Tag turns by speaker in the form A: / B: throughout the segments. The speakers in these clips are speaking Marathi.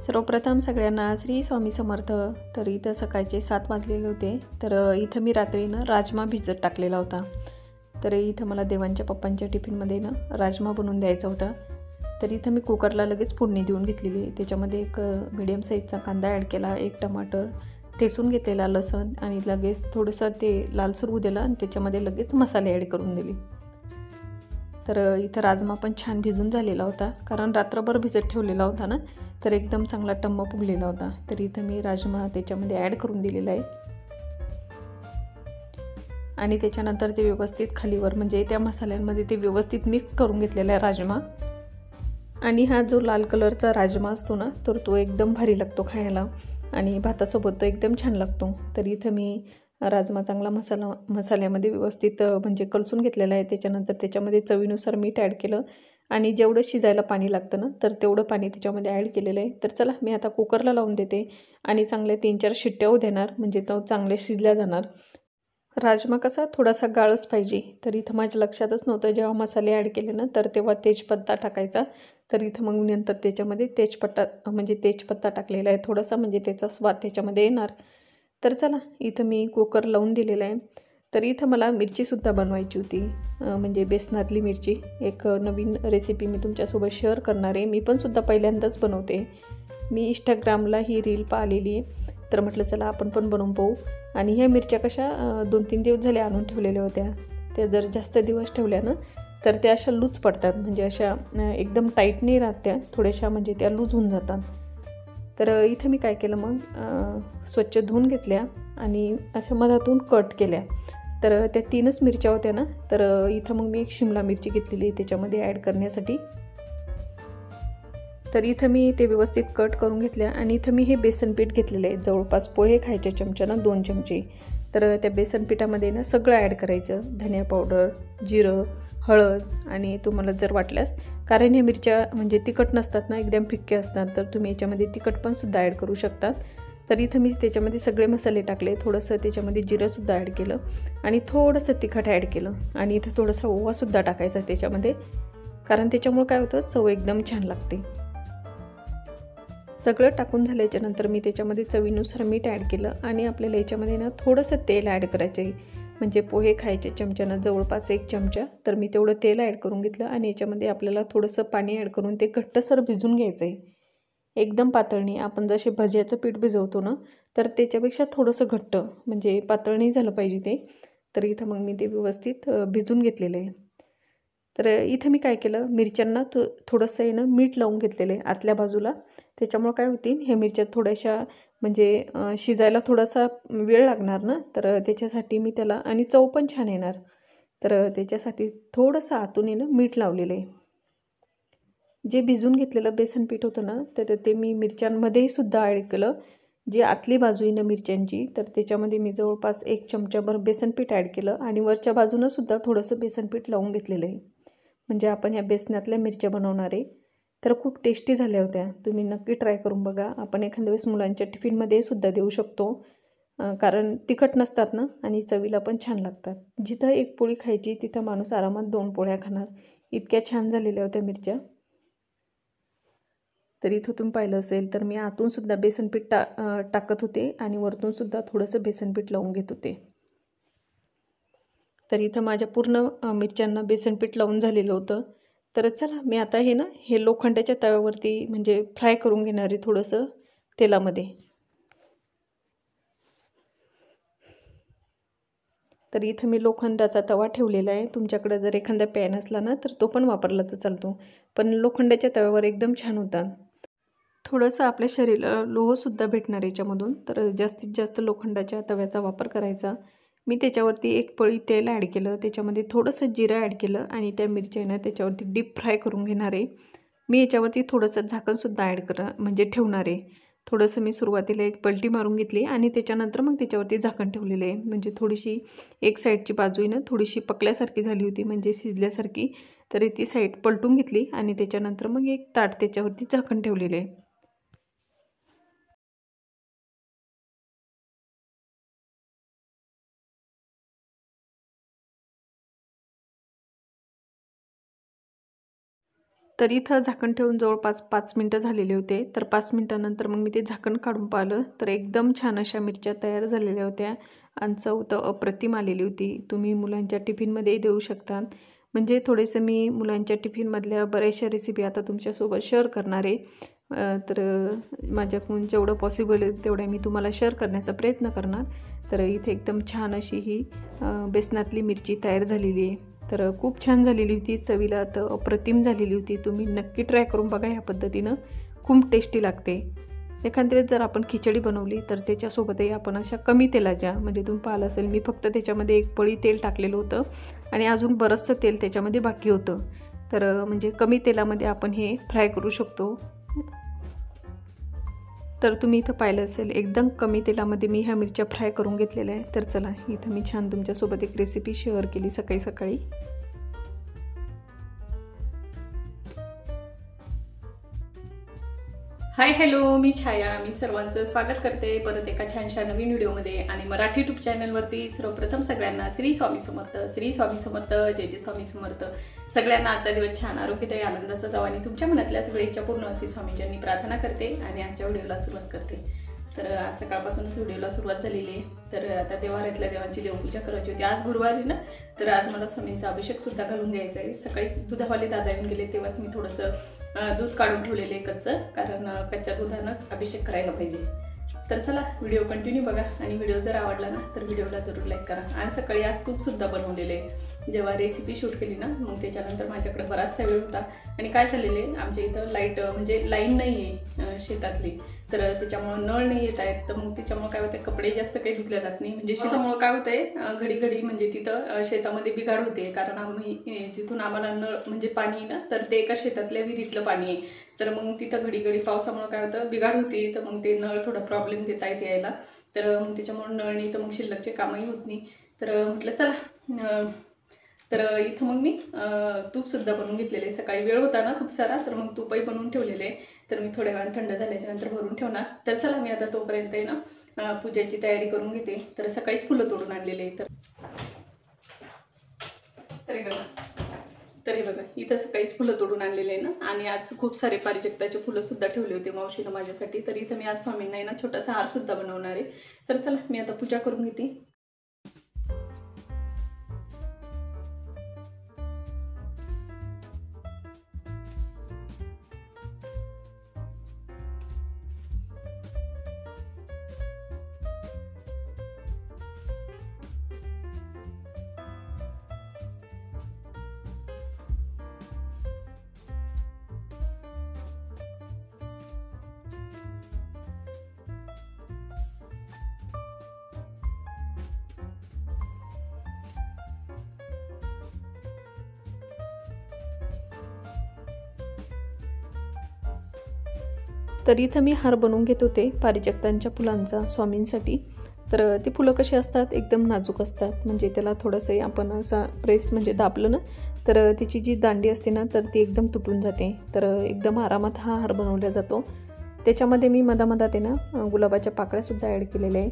A: सर्वप्रथम सगळ्यांना श्री स्वामी समर्थ. तर इथं सकाळचे 7 वाजलेले होते. तर इथं मी रात्रीनं राजमा भिजत टाकलेला होता. तर इथं मला देवांच्या पप्पांच्या टिफिनमध्ये राजमा बनवून द्यायचा होता. तर इथं मी कुकरला लगेच फोडणी देऊन घेतलेली. त्याच्यामध्ये एक मीडियम साईजचा कांदा ॲड केला, एक टमाटर, ठेचून घेतलेला लसूण आणि लगेच थोडंसं ते लालसर होऊ दिलं आणि त्याच्यामध्ये लगेच मसाले ॲड करून दिले. तर इथं राजमा पण छान भिजून झालेला होता, कारण रात्रभर भिजत ठेवलेला होता ना, तर एकदम चांगला टम्म फुगलेला होता. तर इथं मी राजमा त्याच्यामध्ये ॲड करून दिलेला आहे आणि त्याच्यानंतर ते व्यवस्थित खालीवर म्हणजे त्या मसाल्यांमध्ये ते व्यवस्थित मिक्स करून घेतलेला आहे राजमा. आणि हा जो लाल कलरचा राजमा असतो ना, तर तो एकदम भारी लागतो खायला आणि भातासोबत तो एकदम छान लागतो. तर इथं मी राजमा चांगला मसाल्यामध्ये व्यवस्थित म्हणजे कलसून घेतलेला आहे. त्याच्यानंतर त्याच्यामध्ये चवीनुसार मीठ ॲड केलं आणि जेवढं शिजायला पाणी लागतं ना, तर तेवढं पाणी त्याच्यामध्ये ॲड केलेलं आहे. तर चला मी आता कुकरला लावून देते आणि चांगले 3-4 शिट्ट्या होऊ देणार, म्हणजे तो चांगले शिजल्या जाणार. राजमा कसा थोडासा गाळच पाहिजे. तर इथं माझ्या लक्षातच नव्हतं, जेव्हा मसाले ॲड केले ना, तर तेव्हा तेजपत्ता टाकायचा. तर इथं मग नंतर त्याच्यामध्ये तेजपत्ता टाकलेला आहे थोडासा, म्हणजे त्याचा स्वाद त्याच्यामध्ये येणार. तर चला इथं मी कुकर लावून दिलेला आहे. तर इथं मला मिरचीसुद्धा बनवायची होती, म्हणजे बेसनातली मिरची. एक नवीन रेसिपी मी तुमच्यासोबत शेअर करणार आहे. मी पण सुद्धा पहिल्यांदाच बनवते. मी इंस्टाग्रामला ही रील पाहिलेली आहे, तर म्हटलं चला आपण पण बनवून पाहू. आणि ह्या मिरच्या कशा 2-3 दिवस झाले आणून ठेवलेल्या होत्या. त्या जर जास्त दिवस ठेवल्या ना, तर त्या अशा लूज पडतात, म्हणजे अशा एकदम टाईट नाही राहत त्या, थोड्याशा म्हणजे त्या लूज होऊन जातात. तर इथं मी काय केलं, मग स्वच्छ धुवून घेतल्या आणि अशा मधातून कट केल्या. तर त्या 3च मिरच्या होत्या ना, तर इथं मग मी एक शिमला मिरची घेतलेली त्याच्यामध्ये ॲड करण्यासाठी. तर इथं मी ते व्यवस्थित कट करून घेतल्या आणि इथं मी हे बेसन पीठ घेतलेलं आहे, जवळपास पोहे खायच्या चमच्यानं 2 चमचे. तर त्या बेसन पिठामध्ये ना सगळं ॲड करायचं, धनिया पावडर, जिरं, हळद आणि तुम्हाला जर वाटल्यास, कारण हे मिरच्या म्हणजे तिखट नसतात ना, एकदम फिक्के असतात, तर तुम्ही याच्यामध्ये तिखट पण सुद्धा ॲड करू शकतात. तर इथं मी त्याच्यामध्ये सगळे मसाले टाकले, थोडंसं त्याच्यामध्ये जिरंसुद्धा ॲड केलं आणि थोडंसं तिखट ॲड केलं आणि इथं थोडासा ओवासुद्धा टाकायचा त्याच्यामध्ये, कारण त्याच्यामुळे काय होतं, चव एकदम छान लागते. सगळं टाकून झाल्याच्या नंतर मी त्याच्यामध्ये चवीनुसार मीठ ॲड केलं आणि आपल्याला याच्यामध्ये ना थोडंसं तेल ॲड करायचं आहे, म्हणजे पोहे खायचे चमच्यानं जवळपास 1 चमचा. तर मी तेवढं तेल ॲड करून घेतलं आणि याच्यामध्ये आपल्याला थोडंसं पाणी ॲड करून ते घट्टसर भिजून घ्यायचं आहे. एकदम पातळ नाही, आपण जसे भज्याचं पीठ भिजवतो ना, तर त्याच्यापेक्षा थोडंसं घट्ट, म्हणजे पातळ नाही झालं पाहिजे ते. तर इथं मग मी ते व्यवस्थित भिजून घेतलेलं आहे. तर इथं मी काय केलं, मिरच्यांना थोडंसं आहे ना मीठ लावून घेतलेलं आहे आतल्या बाजूला. त्याच्यामुळं काय होतील, हे मिरच्या थोड्याशा म्हणजे शिजायला थोडासा वेळ लागणार ना, तर त्याच्यासाठी मी त्याला, आणि चव पण छान येणार, तर त्याच्यासाठी थोडंसं आतून आहे ना मीठ लावलेलं आहे. जे भिजून घेतलेलं बेसन पीठ होतं ना, तर ते मी मिरच्यांमध्येही सुद्धा ॲड केलं. जी आतली बाजू आहे ना मिरच्यांची, तर त्याच्यामध्ये मी जवळपास 1 चमचाभर बेसन पीठ ॲड केलं आणि वरच्या बाजूनं सुद्धा थोडंसं बेसन पीठ लावून घेतलेलं आहे. म्हणजे आपण ह्या बेसनातल्या मिरच्या बनवणार आहे. तर खूप टेस्टी झाल्या होत्या. तुम्ही नक्की ट्राय करून बघा. आपण एखाद्या वेळेस मुलांच्या टिफिनमध्ये सुद्धा देऊ शकतो, कारण तिखट नसतात ना आणि चवीला पण छान लागतात. जिथं 1 पोळी खायची तिथं माणूस आरामात 2 पोळ्या खाणार, इतक्या छान झालेल्या होत्या मिरच्या. तर इथं तुम्ही पाहिलं असेल, तर मी आतून सुद्धा बेसन पीठ टाकत होते आणि वरतून सुद्धा थोडंसं बेसन पीठ लावून घेत होते. तर इथं माझ्या पूर्ण मिरच्यांना बेसन पीठ लावून झालेलं होतं. तर चला मी आता हे लोखंडाच्या तव्यावरती म्हणजे फ्राय करून घेणार आहे थोडंसं तेलामध्ये. तर इथं मी लोखंडाचा तवा ठेवलेला आहे. तुमच्याकडे जर एखादा पॅन असला ना, तर तो पण वापरला तर चालतो, पण लोखंडाच्या तव्यावर एकदम छान होतात. थोडंसं आपल्या शरीराला लोहसुद्धा भेटणार याच्यामधून, तर जास्तीत जास्त लोखंडाच्या तव्याचा वापर करायचा. मी त्याच्यावरती 1 पळी तेल ॲड केलं, त्याच्यामध्ये थोडंसं जिरं ॲड केलं आणि त्या मिरच्या त्याच्यावरती डीप फ्राय करून घेणार आहे. मी याच्यावरती थोडंसं झाकणसुद्धा म्हणजे ठेवणार आहे. थोडंसं मी सुरुवातीला 1 पलटी मारून घेतली आणि त्याच्यानंतर मग त्याच्यावरती झाकण ठेवलेलं आहे. म्हणजे थोडीशी एक साईडची बाजू थोडीशी पकल्यासारखी झाली होती, म्हणजे शिजल्यासारखी. तरी ती साईड पलटून घेतली आणि त्याच्यानंतर मग एक ताट त्याच्यावरती झाकण ठेवलेलं आहे. तर इथं झाकण ठेवून जवळपास 5 मिनटं झालेले होते. तर 5 मिनटानंतर मग मी ते झाकण काढून पाहिलं तर एकदम छान अशा मिरच्या तयार झालेल्या होत्या आणि चव तर अप्रतिम आलेली होती. तुम्ही मुलांच्या टिफिनमध्येही देऊ शकता. म्हणजे थोडेसे मी मुलांच्या टिफिनमधल्या बऱ्याचशा रेसिपी आता तुमच्यासोबत शेअर करणार आहे. तर माझ्याकडून जेवढं पॉसिबल आहे तेवढ्या मी तुम्हाला शेअर करण्याचा प्रयत्न करणार. तर इथे एकदम छान अशी ही बेसनातली मिरची तयार झालेली आहे. तर खूप छान झालेली होती, चवीला तर अप्रतिम झालेली होती. तुम्ही नक्की ट्राय करून बघा. ह्या पद्धतीनं खूप टेस्टी लागते. एखाद्या जर आपण खिचडी बनवली तर त्याच्यासोबतही आपण अशा कमी तेलाच्या, म्हणजे तुम्ही पाहिलं असेल मी फक्त त्याच्यामध्ये 1 पळी तेल टाकलेलं होतं आणि अजून बरंचसं तेल त्याच्यामध्ये बाकी होतं. तर म्हणजे कमी तेलामध्ये आपण हे फ्राय करू शकतो. तर तुम्ही इथं पाहिलं असेल एकदम कमी तेलामध्ये मी ह्या मिरच्या फ्राय करून घेतलेल्या आहे. तर चला इथं मी छान तुमच्यासोबत एक रेसिपी शेअर केली सकाळी सकाळी. हाय हॅलो, मी छाया. मी सर्वांचं स्वागत करते परत एका छानशा नवीन व्हिडिओमध्ये. आणि मराठी यूट्यूब चॅनलवरती सर्वप्रथम सगळ्यांना श्री स्वामी समर्थ, श्री स्वामी समर्थ, जय जय स्वामी समर्थ. सगळ्यांना आजचा दिवस छान आरोग्यदायी आनंदाचा जावा आणि तुमच्या मनातल्या सगळ्या इच्छा पूर्ण अशी स्वामीजींनी प्रार्थना करते आणि आजच्या व्हिडिओला सुरुवात करते. तर आज सकाळपासूनच व्हिडिओला सुरुवात झालेली आहे. तर आता देवाऱ्यातल्या देवांची देवपूजा करायची होती. आज गुरुवार आहे ना, तर आज मला स्वामींचा अभिषेकसुद्धा घालून घ्यायचा आहे. सकाळी दुधावाले दादा येऊन गेले तेव्हाच मी थोडंसं दूध काढून ठेवलेलं आहे कच्चं, कारण कच्च्या दुधानंच अभिषेक करायला पाहिजे. तर चला व्हिडिओ कंटिन्यू बघा आणि व्हिडिओ जर आवडला ना तर व्हिडिओला जरूर लाईक करा. आणि सकाळी आज तूपसुद्धा बनवलेलं आहे. जेव्हा रेसिपी शूट केली ना मग त्याच्यानंतर माझ्याकडे बराचसा वेळ होता. आणि काय झालेलं आहे, आमच्या इथं लाईट म्हणजे लाईन नाही आहे शेतातली, तर त्याच्यामुळं नळ नाही येत आहेत. तर मग त्याच्यामुळं काय होतं, कपडे जास्त काही धुतले जात नाही. म्हणजे त्याच्यामुळं काय होतंय, घडी घडी म्हणजे तिथं शेतामध्ये बिघाड होते. कारण आम्ही जिथून आम्हाला नळ म्हणजे पाणी ना तर ते एका शेतातल्या विहिरीतलं पाणी आहे. तर मग तिथं घडी घडी पावसामुळं काय होतं, बिघाड होते. तर मग ते नळ थोडा प्रॉब्लेम देत आहेत यायला. तर मग त्याच्यामुळं नळ नाही, तर मग शिल्लकचे कामही होत नाही. तर म्हटलं चला, तर इथं मग मी तूपसुद्धा बनवून घेतलेलं आहे. सकाळी वेळ होता ना खूप सारा, तर मग तूपही बनवून ठेवलेलं आहे. तर मी थोड्या वेळानं थंड झाल्याच्या नंतर भरून ठेवणार. तर चला मी आता तोपर्यंत आहे ना पूजेची तयारी करून घेते. तर सकाळीच फुलं तोडून आणलेले आहे. तर हे बघा इथं सकाळीच फुलं तोडून आणलेले आहे ना. आणि आज खूप सारे पारिजातकाचे फुलंसुद्धा ठेवले होते मावशीनं माझ्यासाठी. तर इथं मी आज स्वामींना आहे ना छोटासा हारसुद्धा बनवणार आहे. तर चला मी आता पूजा करून घेते. तर इथं मी हार बनवून घेत होते पारिजातांच्या फुलांचा स्वामींसाठी. तर ती फुलं कशी असतात, एकदम नाजूक असतात. म्हणजे त्याला थोडंसं आपण असा प्रेस म्हणजे दाबलं ना तर तिची जी दांडी असते ना तर ती एकदम तुटून जाते. तर एकदम आरामात हा हार बनवला जातो. त्याच्यामध्ये मी मधामधात आहे ना गुलाबाच्या पाकळ्यासुद्धा ॲड केलेल्या आहे.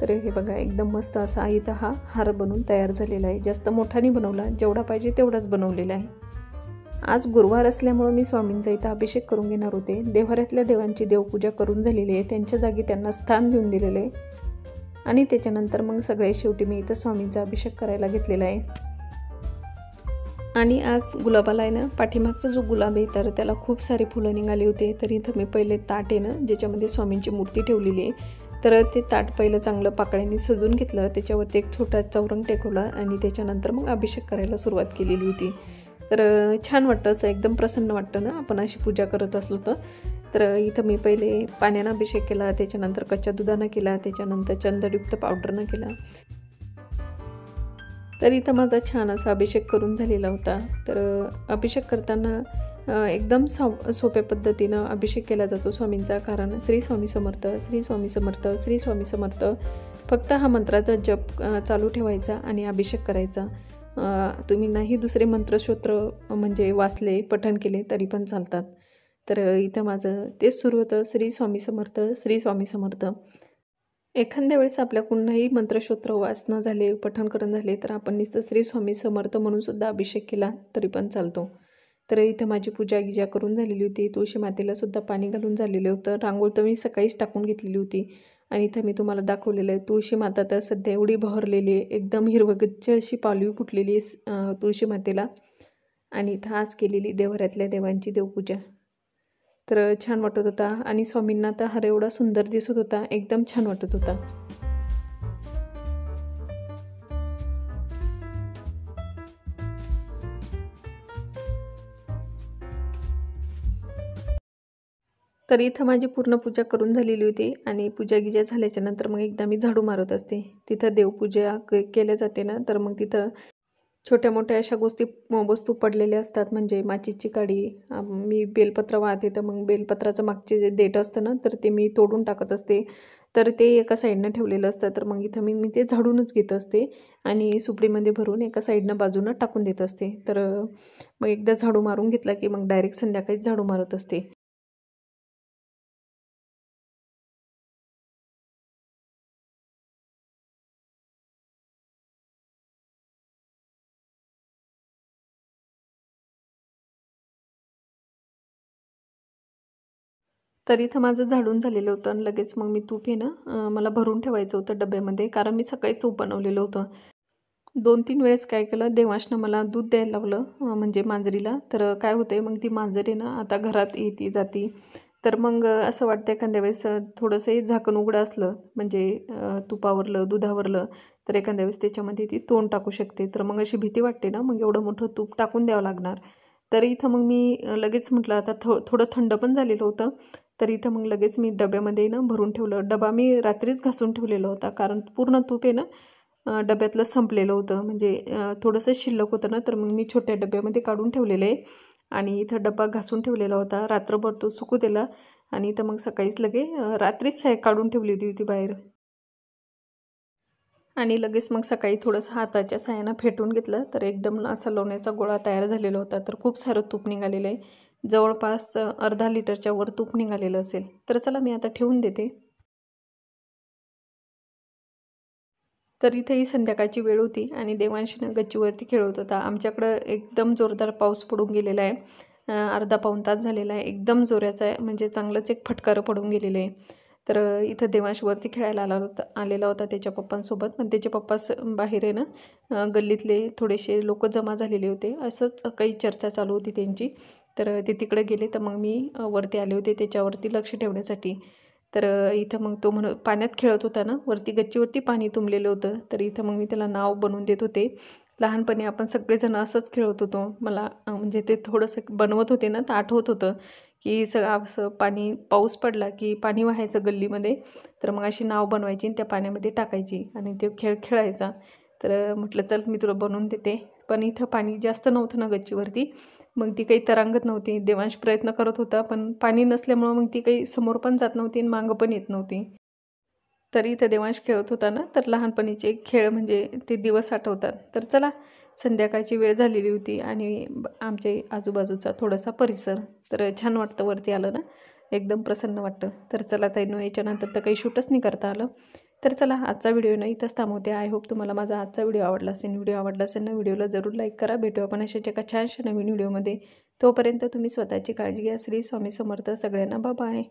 A: तर हे बघा एकदम मस्त असा इथं हा हार बनवून तयार झालेला आहे. जास्त मोठा नाही बनवला, जेवढा पाहिजे तेवढाच बनवलेला आहे. आज गुरुवार असल्यामुळं मी स्वामींचा इथं अभिषेक करून घेणार होते. देवाऱ्यातल्या देवांची देवपूजा करून झालेली आहे. त्यांच्या जागी त्यांना स्थान देऊन दिलेलं आहे. आणि त्याच्यानंतर मग सगळे शेवटी मी इथं स्वामींचा अभिषेक करायला घेतलेला आहे. आणि आज गुलाबाला आहे ना पाठीमागचा जो गुलाब आहे तर त्याला खूप सारे फुलं निघाले होते. तर इथं मी पहिले ताट आहे ना ज्याच्यामध्ये स्वामींची मूर्ती ठेवलेली आहे, तर ते ताट पहिलं चांगलं पाकळ्यांनी सजून घेतलं. त्याच्यावरती एक छोटा चौरंग टेकवला आणि त्याच्यानंतर मग अभिषेक करायला सुरुवात केलेली होती. तर छान वाटतं, असं एकदम प्रसन्न वाटतं ना आपण अशी पूजा करत असलो तर. तर इथं मी पहिले पाण्यानं अभिषेक केला, त्याच्यानंतर कच्च्या दुधानं केला, त्याच्यानंतर चंदनयुक्त पावडरनं केला. तर इथं माझा छान असा अभिषेक करून झालेला होता. तर अभिषेक करताना एकदम सोप्या पद्धतीनं अभिषेक केला जातो स्वामींचा. कारण श्री स्वामी समर्थ, श्री स्वामी समर्थ, श्री स्वामी समर्थ फक्त हा मंत्राचा जप चालू ठेवायचा आणि अभिषेक करायचा. तुम्ही नाही दुसरे मंत्रस्तोत्र म्हणजे वाचले, पठण केले तरी पण चालतात. तर इथं माझं तेच सुरू होतं, श्री स्वामी समर्थ, श्री स्वामी समर्थ. एखाद्या वेळेस आपल्याकडूनही मंत्रस्तोत्र वाचणं झाले, पठण करून झाले तर आपण नुसतं श्री स्वामी समर्थ म्हणून सुद्धा अभिषेक केला तरी पण चालतो. तर इथं माझी पूजा गिजा करून झालेली होती. तुळशी मातेला सुद्धा पाणी घालून झालेलं होतं. रांगोळ तर मी सकाळीच टाकून घेतलेली होती. आणि इथं मी तुम्हाला दाखवलेलं आहे तुळशी माता तर सध्या एवढी बहरलेली आहे, एकदम हिरवगच्च अशी पालवी फुटलेली आहे तुळशी मातेला. आणि इथं आज केलेली देवघरातल्या देवांची देवपूजा. तर छान वाटत होता आणि स्वामींना तर हार एवढा सुंदर दिसत होता, एकदम छान वाटत होता. तर इथं माझी पूर्ण पूजा करून झालेली होती आणि पूजा गिजा झाल्याच्या नंतर मग एकदा मी झाडू मारत असते. तिथं देवपूजा केल्या जाते ना, तर मग तिथं छोट्या मोठ्या अशा वस्तू पडलेल्या असतात. म्हणजे माचीची काडी, मी बेलपत्र वाहते तर मग बेलपत्राचं मागचे जे देठ असतं ना, तर ते मी तोडून टाकत असते. तर ते एका साईडनं ठेवलेलं असतं. तर मग इथं मी ते झाडूनच घेत असते आणि सुपडीमध्ये भरून एका साईडनं बाजूनं टाकून देत असते. तर मग एकदा झाडू मारून घेतला की मग डायरेक्ट संध्याकाळीच झाडू मारत असते. तर इथं माझं झाडून झालेलं होतं आणि लगेच मग मी तूप आहे ना, मला भरून ठेवायचं होतं डब्यामध्ये, कारण मी सकाळीच तूप बनवलेलं होतं. 2-3 वेळेस काय केलं, देवांशनं मला दूध द्यायला लावलं, म्हणजे मांजरीला. तर काय होतंय मग ती मांजर आहे ना, आता घरात येती जाती. तर मग असं वाटतं एखाद्या वेळेस थोडंसंही झाकण उघडं असलं, म्हणजे तुपावरलं, दुधावरलं, तर एखाद्या वेळेस त्याच्यामध्ये ती तोंड टाकू शकते. तर मग अशी भीती वाटते ना, मग एवढं मोठं तूप टाकून द्यावं लागणार. तर इथं मग मी लगेच म्हटलं आता थोडं थंड पण झालेलं होतं. तर इथं मग लगेच मी डब्यामध्ये ना भरून ठेवलं. डबा मी रात्रीच घासून ठेवलेला होता, कारण पूर्ण तूप आहे ना डब्यातलं संपलेलं होतं. म्हणजे थोडंसं शिल्लक होतं ना, तर मग मी छोट्या डब्यामध्ये काढून ठेवलेलं आहे आणि इथं डब्बा घासून ठेवलेला होता. रात्रभर तो सुकू दिला आणि इथं मग सकाळीच रात्रीच काढून ठेवली होती ती बाहेर. आणि लगेच मग सकाळी थोडंसं हाताच्या साहाय्यानं फेटून घेतलं, तर एकदम असा लोण्याचा गोळा तयार झालेला होता. तर खूप सारं तूप निघालेलं आहे. जवळपास अर्धा लिटरच्या वर तूप निघालेलं असेल. तर चला मी आता ठेवून देते. तर इथेही संध्याकाळची वेळ होती आणि देवांशनं गच्चीवरती खेळत होता. आमच्याकडं एकदम जोरदार पाऊस पडून गेलेला आहे. अर्धा पाऊण तास झालेला आहे. एकदम जोराचा आहे, म्हणजे चांगलंच एक फटकारं पडून गेलेलं आहे. तर इथं देवांशवरती खेळायला आलेला होता त्याच्या पप्पांसोबत. पण त्याचे पप्पा बाहेर आहे ना, गल्लीतले थोडेसे लोक जमा झालेले होते. असंच काही चर्चा चालू होती त्यांची. तर ते तिकडे गेले, तर मग मी वरती आले होते त्याच्यावरती लक्ष ठेवण्यासाठी. तर इथं मग तो पाण्यात खेळत होता ना, वरती गच्चीवरती पाणी तुंबलेलं होतं. तर इथं मग मी त्याला नाव बनवून देत होते. लहानपणी आपण सगळेजण असंच खेळत होतो. मला म्हणजे ते थोडंसं बनवत होते ना, तर आठवत होतं की सगळं असं पाऊस पडला की पाणी वाहायचं गल्लीमध्ये. तर मग अशी नाव बनवायची आणि त्या पाण्यामध्ये टाकायची आणि ते खेळ खेळायचा. तर म्हटलं चल मी तुला बनवून देते. पण इथं पाणी जास्त नव्हतं ना गच्चीवरती, मग ती काही तरंगत नव्हती. देवांश प्रयत्न करत होता, पण पाणी नसल्यामुळं मग ती काही समोर पण जात नव्हती आणि मागं पण येत नव्हती. तरी इथं देवांश खेळत होता ना, तर लहानपणीचे खेळ म्हणजे ते दिवस आठवतात. तर चला, संध्याकाळची वेळ झालेली होती आणि आमच्या आजूबाजूचा थोडासा परिसर, तर छान वाटतं वरती आलं ना, एकदम प्रसन्न वाटतं. तर चला ताईंनो, याच्यानंतर तर काही शूटच नाही करता आलं. तर चला, आजचा व्हिडिओ ना इथंच थांबवते. आय होप तुम्हाला माझा आजचा व्हिडिओ आवडला असेल. व्हिडिओ आवडला असेल ना, व्हिडिओला जरूर लाईक करा. भेटू आपण अशाच एका छानशा नवीन व्हिडिओमध्ये. तोपर्यंत तुम्ही स्वतःची काळजी घ्या. श्री स्वामी समर्थ. सगळ्यांना बाय.